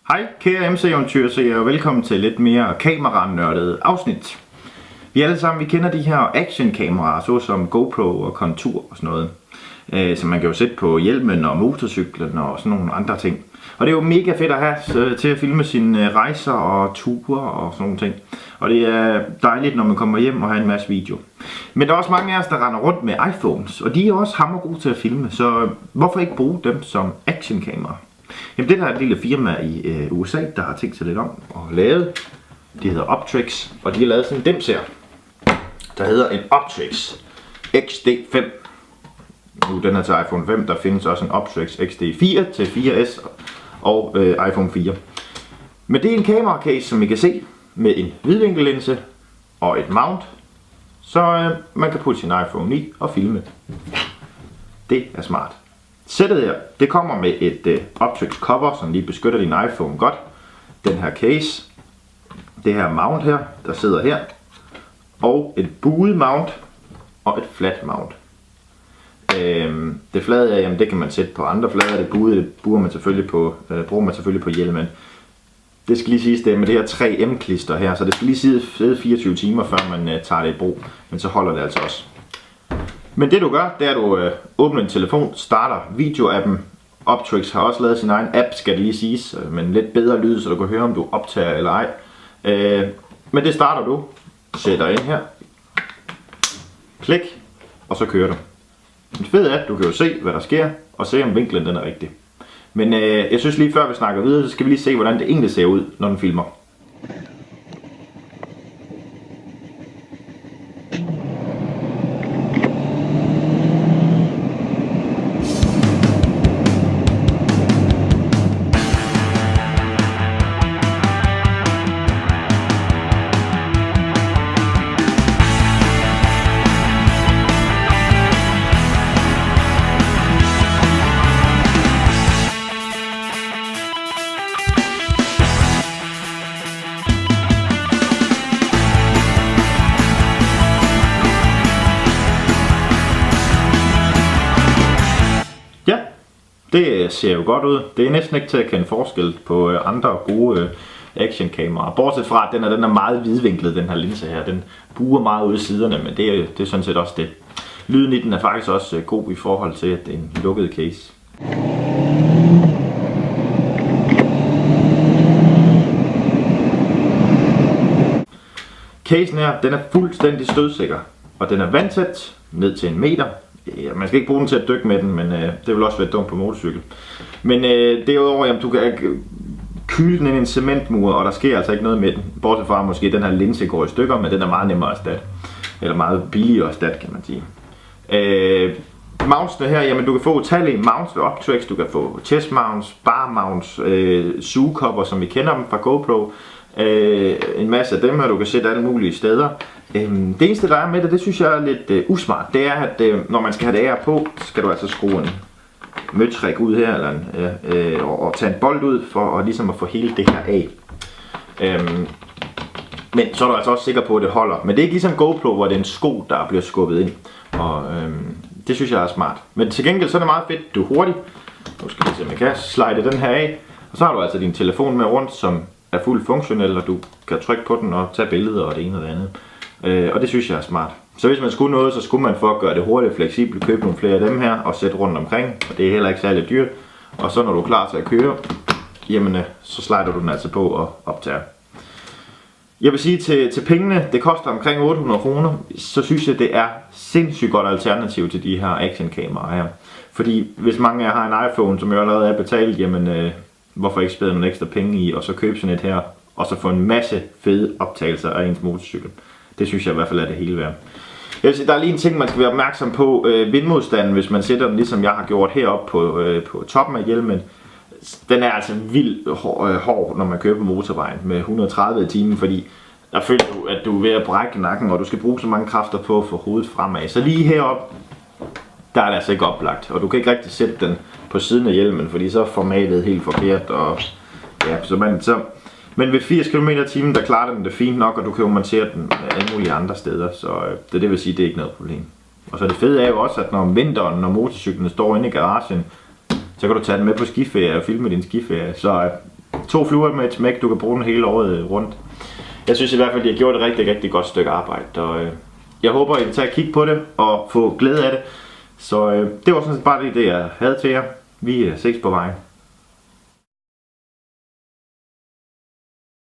Hej kære MC-eventyrseere, og velkommen til lidt mere kameranørdede afsnit. Vi alle sammen kender de her actionkameraer, såsom GoPro og Contour og sådan noget, som man kan jo sætte på hjelmen og motorcyklen og sådan nogle andre ting. Og det er jo mega fedt at have til at filme sine rejser og ture og sådan nogle ting. Og det er dejligt, når man kommer hjem og har en masse video. Men der er også mange af os, der render rundt med iPhones, og de er også hammergode til at filme, så hvorfor ikke bruge dem som actionkamera? Jamen det der er et lille firma i USA, der har tænkt sig lidt om og lavet. De hedder Optrix, og de har lavet sådan en dims her, der hedder en Optrix XD5. Nu den er til iPhone 5, der findes også en Optrix XD4 til 4S og iPhone 4. Men det er en kameracase, som I kan se, med en vidvinkellinse og et mount, så man kan putte sin iPhone i og filme. Det er smart. Sættet her, det kommer med et Optrix cover, som lige beskytter din iPhone godt. Den her case, det her mount her, der sidder her, og et buet mount og et flat mount. Det flade jamen det kan man sætte på andre flader, det buede det bruger man selvfølgelig på hjelmen. Det skal lige siges, det er med det her 3M-klister her, så det skal lige sidde 24 timer, før man tager det i brug, men så holder det altså også. Men det du gør, det er at du åbner din telefon, starter videoappen. Optrix har også lavet sin egen app, skal det lige siges, men lidt bedre lyd, så du kan høre om du optager eller ej. Men det starter du, sætter ind her, klik, og så kører du. Det fede er, at du kan jo se hvad der sker, og se om vinklen den er rigtig. Men jeg synes lige før vi snakker videre, så skal vi lige se hvordan det egentlig ser ud, når den filmer. Det ser jo godt ud. Det er næsten ikke til at kende forskel på andre gode actionkameraer. Bortset fra, at den er meget vidvinklet, den her linse her. Den buer meget ud i siderne, men det er sådan set også det. Lyden i den er faktisk også god i forhold til, at det er en lukket case. Casen her, den er fuldstændig stødsikker, og den er vandtæt ned til 1 meter. Ja, man skal ikke bruge den til at dykke med den, men det vil også være dumt på motorcykel. Men derudover, jamen, du kan kyle den ind i en cementmur, og der sker altså ikke noget med den. Bortset fra måske den her linse går i stykker, men den er meget nemmere at erstatte. Eller meget billigere at erstatte, kan man sige. Mountsene her, jamen du kan få utallige mounts ved Optrix. Du kan få chest mounts, bar mounts, sugekopper, som vi kender dem fra GoPro. En masse af dem her, du kan sætte alle mulige steder. Det eneste der er med det synes jeg er lidt usmart. Det er at når man skal have det af på, så skal du altså skrue en møtrik ud her eller og tage en bold ud for ligesom at få hele det her af. Men så er du altså også sikker på at det holder. Men det er ikke ligesom GoPro, hvor det er en sko der bliver skubbet ind. Og det synes jeg er smart. Men til gengæld så er det meget fedt, du er hurtig. Nu skal vi se om jeg kan slide den her af. Og så har du altså din telefon med rundt, som er fuldt funktionel, og du kan trykke på den og tage billeder og det ene og det andet. Og det synes jeg er smart. Så hvis man skulle noget, så skulle man for at gøre det hurtigt og fleksibelt købe nogle flere af dem her og sætte rundt omkring. Og det er heller ikke særlig dyrt. Og så når du er klar til at køre, jamen så slider du den altså på og optager. Jeg vil sige til pengene, det koster omkring 800 kroner, så synes jeg det er sindssygt godt alternativ til de her actionkameraer her. Fordi hvis mange af jer har en iPhone, som jeg allerede er betalt, jamen hvorfor ikke spæde nogle ekstra penge i og så købe sådan et her, og så få en masse fede optagelser af ens motorcykel. Det synes jeg i hvert fald er det hele værd. Jeg vil sige, der er lige en ting man skal være opmærksom på, vindmodstanden, hvis man sætter den ligesom jeg har gjort heroppe på toppen af hjelmen. Den er altså vildt hård, når man kører på motorvejen med 130 i timen, fordi der føler du, at du er ved at brække nakken, og du skal bruge så mange kræfter på at få hovedet fremad. Så lige heroppe, der er det altså ikke oplagt, og du kan ikke rigtig sætte den på siden af hjelmen, fordi så er formatet helt forkert. Og ja, men ved 80 km/t, der klarer den det fint nok, og du kan jo montere den alle mulige andre steder, så det vil sige, det er ikke noget problem. Og så det fede er jo også, at når om vinteren, når motorcyklen står inde i garagen, så kan du tage den med på skiferie og filme din skiferie. Så 2 fluer med et smæk, du kan bruge den hele året rundt. Jeg synes i hvert fald, de har gjort et rigtig, rigtig godt stykke arbejde, og jeg håber, I vil tage et kig på det og få glæde af det. Så det var sådan set bare det, jeg havde til jer. Vi ses på vejen.